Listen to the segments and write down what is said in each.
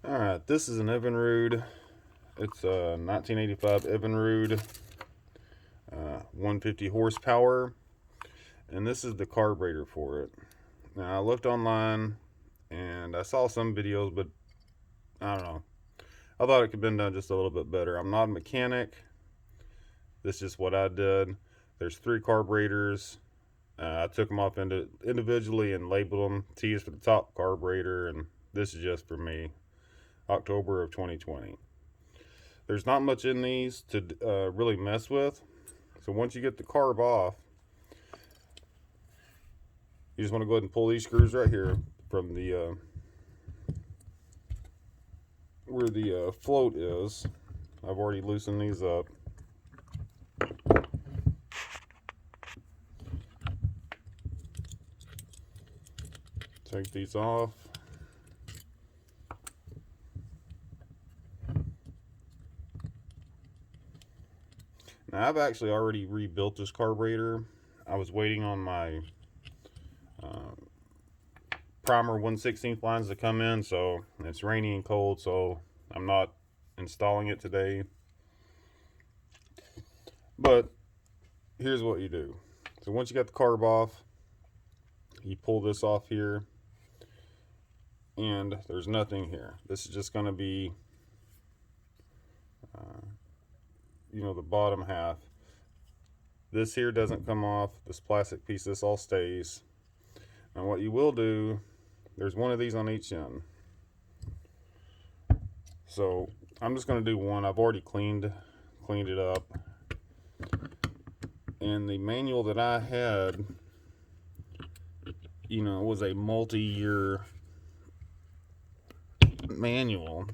Alright, this is an Evinrude. It's a 1985 Evinrude 150 horsepower, and this is the carburetor for it. Now, I looked online and I saw some videos, but I don't know. I thought it could have been done just a little bit better. I'm not a mechanic. This is just what I did. There's 3 carburetors. I took them off individually and labeled them. T is for the top carburetor, and this is just for me. October of 2020. There's not much in these to really mess with. So once you get the carb off, you just want to go ahead and pull these screws right here from the where the float is. I've already loosened these up. Take these off. Now, I've actually already rebuilt this carburetor. I was waiting on my primer 1/16 lines to come in, so it's rainy and cold, so I'm not installing it today. But here's what you do. So once you got the carb off, you pull this off here, and there's nothing here. This is just going to be the bottom half. This here doesn't come off. This plastic piece, this all stays. And what you will do, there's one of these on each end. So I'm just going to do one. I've already cleaned it up. And the manual that I had, was a multi-year manual.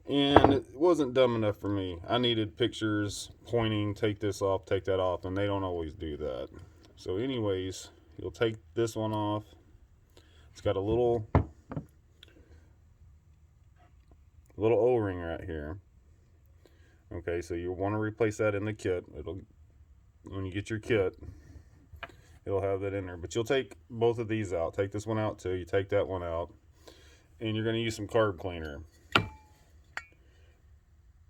And it wasn't dumb enough for me. I needed pictures pointing, take this off, take that off, and they don't always do that. So anyways, you'll take this one off. It's got a little O-ring right here. Okay, so you'll want to replace that in the kit. When you get your kit, it'll have that in there. But you'll take both of these out. Take this one out too. You take that one out, and you're going to use some carb cleaner.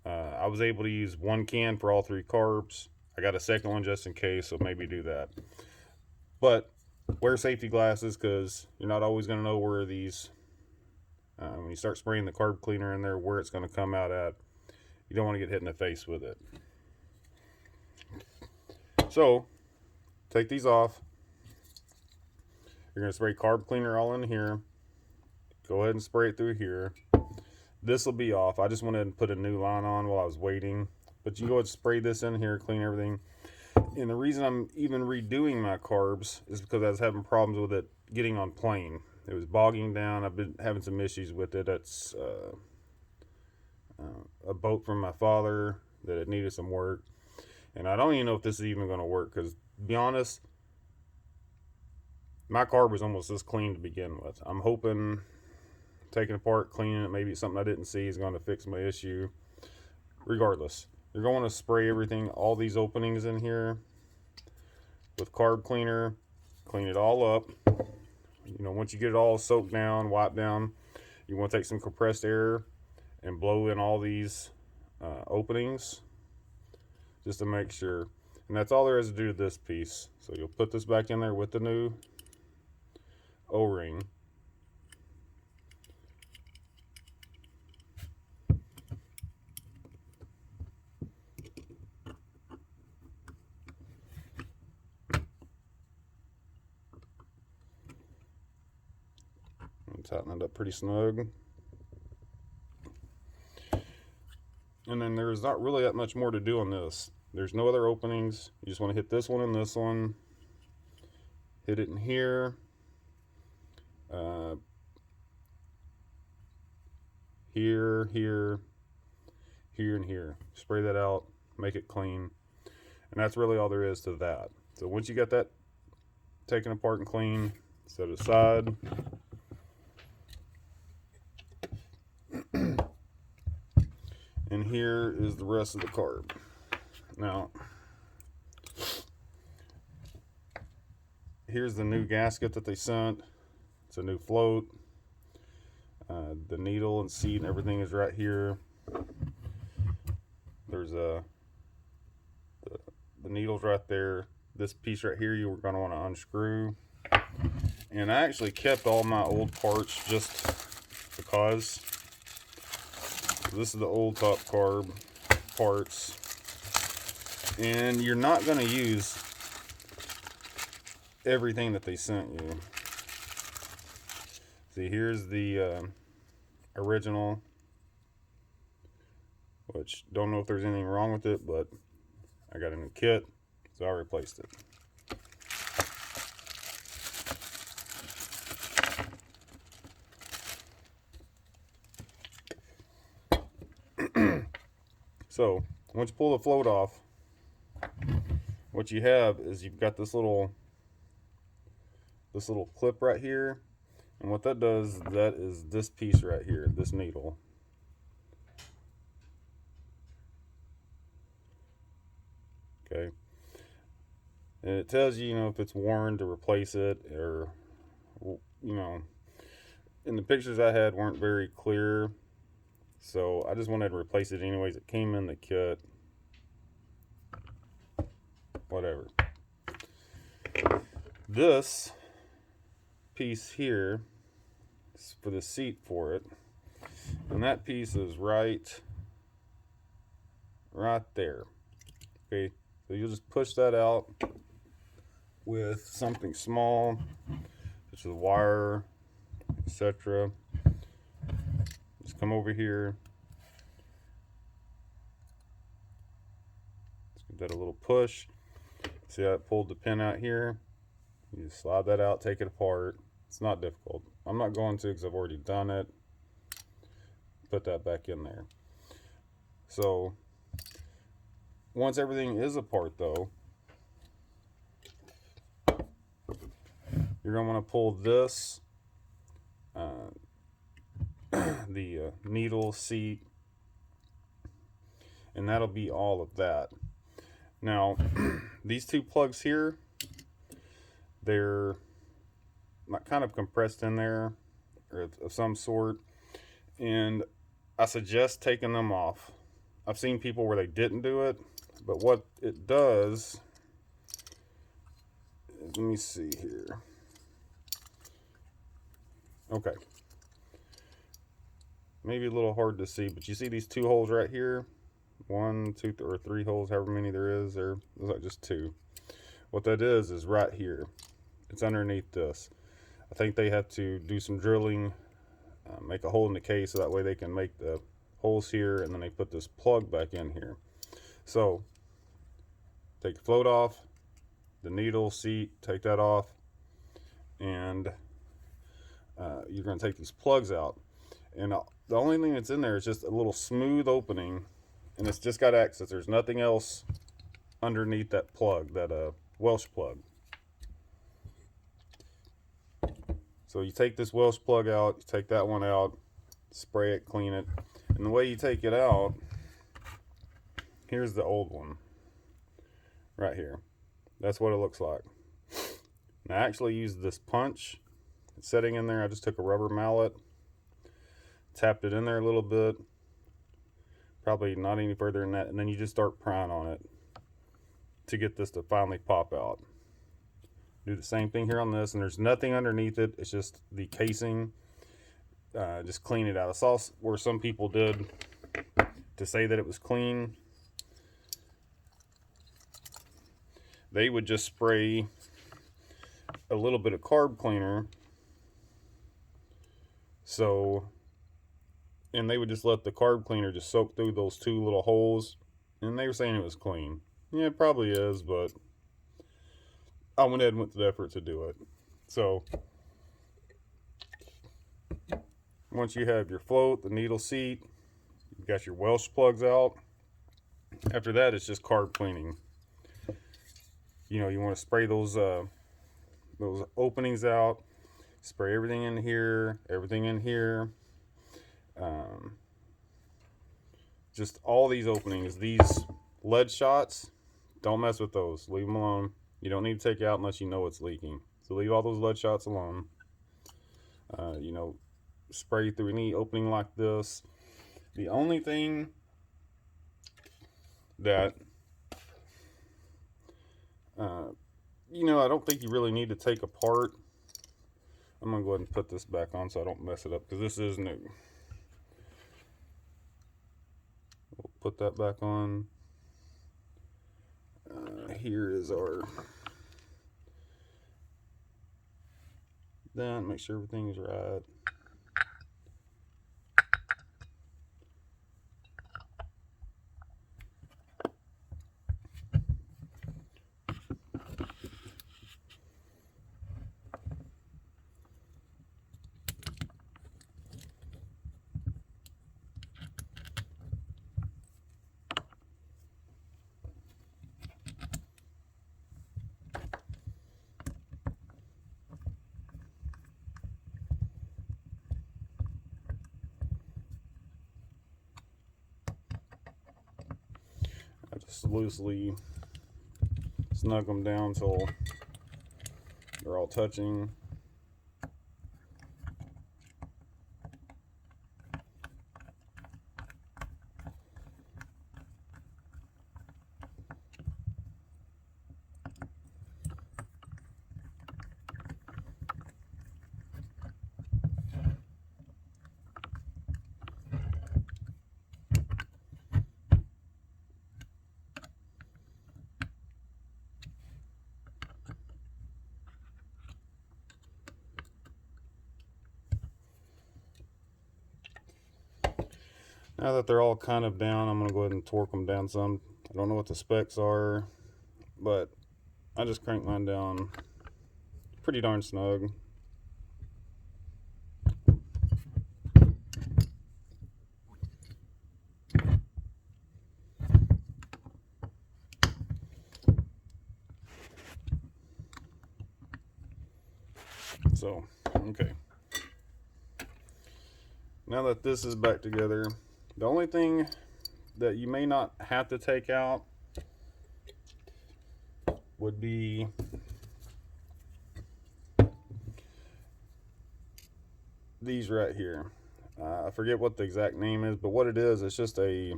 I was able to use 1 can for all 3 carbs. I got a second one just in case, so maybe do that. But wear safety glasses, because you're not always going to know where these, when you start spraying the carb cleaner in there, where it's going to come out at. You don't want to get hit in the face with it. So, take these off. You're going to spray carb cleaner all in here. Go ahead and spray it through here. This will be off. I just went ahead and put a new line on while I was waiting. But you can go ahead and spray this in here, clean everything. And the reason I'm even redoing my carbs is because I was having problems with it getting on plane. It was bogging down. I've been having some issues with it. That's a boat from my father that it needed some work. And I don't even know if this is even going to work, because, to be honest, my carb was almost this clean to begin with. I'm hoping taking it apart, cleaning it, maybe something I didn't see is going to fix my issue. Regardless, you're going to spray everything, all these openings in here with carb cleaner, clean it all up. Once you get it all soaked down, wiped down, you want to take some compressed air and blow in all these openings just to make sure. And that's all there is to do to this piece. So you'll put this back in there with the new O-ring. Tighten it up pretty snug. And then there's not really that much more to do on this. There's no other openings. You just want to hit this one and this one. Hit it in here. Here, here, here, and here. Spray that out. Make it clean. And that's really all there is to that. So once you got that taken apart and clean, set it aside. And here is the rest of the carb. Now, here's the new gasket that they sent. It's a new float. The needle and seat and everything is right here. There's the needle's right there. This piece right here you're going to want to unscrew. And I actually kept all my old parts just because. So this is the old top carb parts. And you're not going to use everything that they sent you. See, here's the original, which don't know if there's anything wrong with it, but I got a new kit, so I replaced it. So once you pull the float off, what you have is you've got this little clip right here, and what that does, that is this piece right here, this needle. Okay, and it tells you, you know, if it's worn to replace it, or, you know, and the pictures I had weren't very clear, so I just wanted to replace it anyways. It came in the kit. Whatever. This piece here is for the seat for it, and that piece is right there. Okay, so you'll just push that out with something small, such as a wire, etc. Just come over here. Let's give that a little push. See how it pulled the pin out here? You just slide that out, take it apart. It's not difficult. I'm not going to because I've already done it. Put that back in there. So once everything is apart though, you're going to want to pull this, the needle, seat, and that'll be all of that. Now, these two plugs here, they're kind of compressed in there, or of some sort, and I suggest taking them off. I've seen people where they didn't do it, but what it does is, let me see here. Okay. Maybe a little hard to see, but you see these two holes right here? 1, 2, or 3 holes, however many there is. There looks like just 2. What that is right here. It's underneath this. I think they have to do some drilling, make a hole in the case so that way they can make the holes here, and then they put this plug back in here. So take the float off, the needle, seat, take that off, and you're going to take these plugs out. And the only thing that's in there is just a little smooth opening, and it's just got access. There's nothing else underneath that plug, that Welsh plug. So you take this Welsh plug out, you take that one out, spray it, clean it, and the way you take it out, here's the old one right here. That's what it looks like. And I actually used this punch. It's sitting in there. I just took a rubber mallet, tapped it in there a little bit, probably not any further than that, and then you just start prying on it to get this to finally pop out. Do the same thing here on this, and there's nothing underneath it. It's just the casing. Just clean it out. I saw where some people did to say that it was clean. They would just spray a little bit of carb cleaner, and they would just let the carb cleaner just soak through those 2 little holes, and they were saying it was clean. Yeah, it probably is, but I went ahead and went to the effort to do it. So once you have your float, the needle, seat, you've got your Welsh plugs out. After that, it's just carb cleaning. You know, you want to spray those openings out, spray everything in here, just all these openings. These lead shots, don't mess with those. Leave them alone. You don't need to take it out unless you know it's leaking. So leave all those lead shots alone. You know, spray through any opening like this. The only thing that I don't think you really need to take apart. I'm gonna go ahead and put this back on so I don't mess it up, because this is new. We'll put that back on. Here is our then make sure everything is right. I just loosely snug them down till they're all touching. Now that they're all kind of down, I'm going to go ahead and torque them down some. I don't know what the specs are, but I just crank mine down pretty darn snug. So, okay. Now that this is back together, the only thing that you may not have to take out would be these right here. I forget what the exact name is, but what it is, it's just a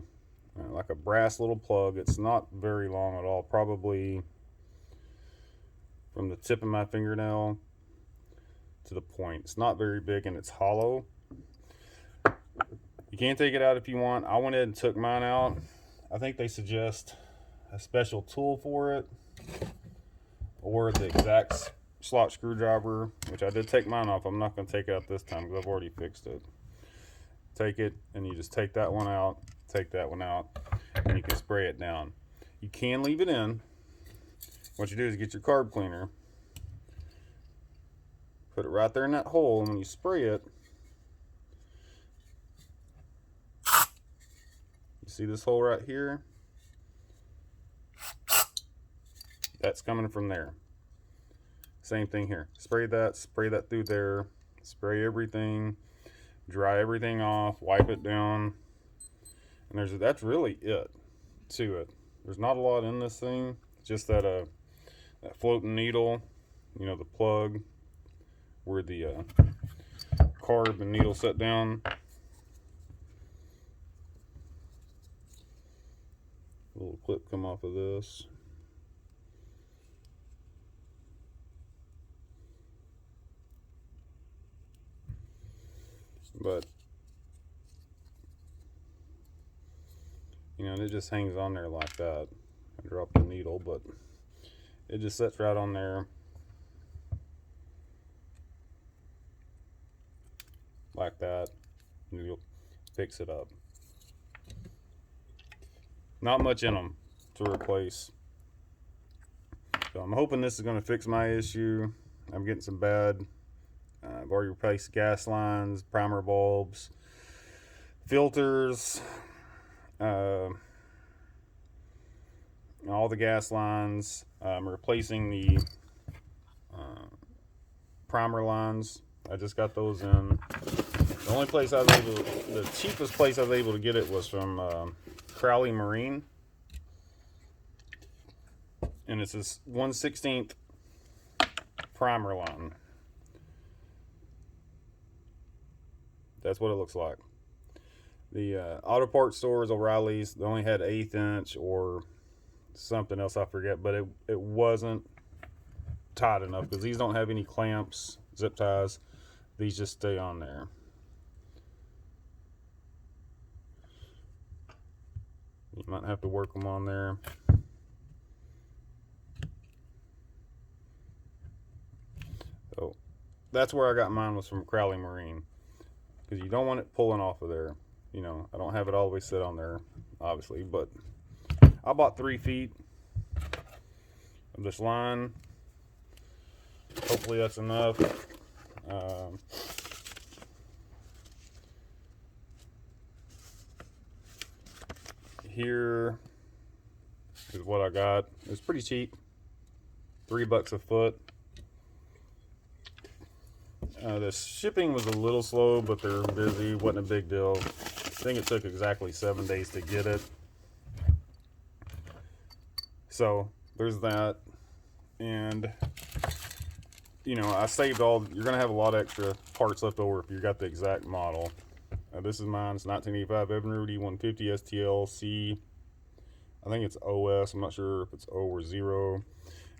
like a brass little plug. It's not very long at all, probably from the tip of my fingernail to the point. It's not very big and it's hollow. You can take it out if you want. I went ahead and took mine out. I think they suggest a special tool for it, or the exact slot screwdriver, which I did take mine off. I'm not going to take it out this time because I've already fixed it. Take it and you just take that one out, take that one out, and you can spray it down. You can leave it in. What you do is get your carb cleaner, put it right there in that hole, and when you spray it, you see this hole right here? That's coming from there. Same thing here. Spray that through there, spray everything, dry everything off, wipe it down, and that's really it to it. There's not a lot in this thing, just that that floating needle, the plug where the carb and needle set down. A little clip come off of this. But and it just hangs on there like that. I dropped the needle, but it just sits right on there like that, and you'll fix it up. Not much in them to replace. So I'm hoping this is going to fix my issue. I'm getting some bad. I've already replaced gas lines, primer bulbs, filters, all the gas lines. I'm replacing the primer lines. I just got those in. The only place the cheapest place I was able to get it was from Crowley Marine, and it's this 1/16 primer line. that's what it looks like. The auto parts stores, O'Reilly's, they only had 1/8 inch or something else, I forget, but it wasn't tight enough because these don't have any clamps, zip ties. These just stay on there. You might have to work them on there. So that's where I got mine, was from Crowley Marine, because you don't want it pulling off of there. You know, I don't have it all the way set on there, obviously, but I bought 3 feet of this line. Hopefully that's enough. Here is what I got. It's pretty cheap, $3 a foot. The shipping was a little slow, but they're busy. Wasn't a big deal. I think it took exactly 7 days to get it. So there's that. And you know, I saved all. You're gonna have a lot of extra parts left over if you got the exact model. This is mine. It's 1985 Evinrude E150STLC. I think it's OS. I'm not sure if it's O or 0.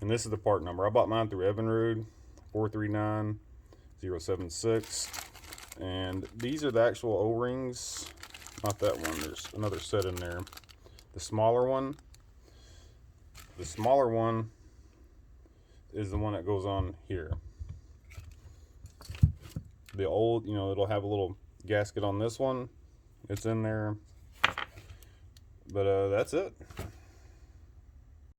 And this is the part number. I bought mine through Evinrude 439076. And these are the actual O-rings. Not that one. There's another set in there. The smaller one. The smaller one is the one that goes on here. The old, you know, it'll have a little gasket on this one. It's in there. But that's it.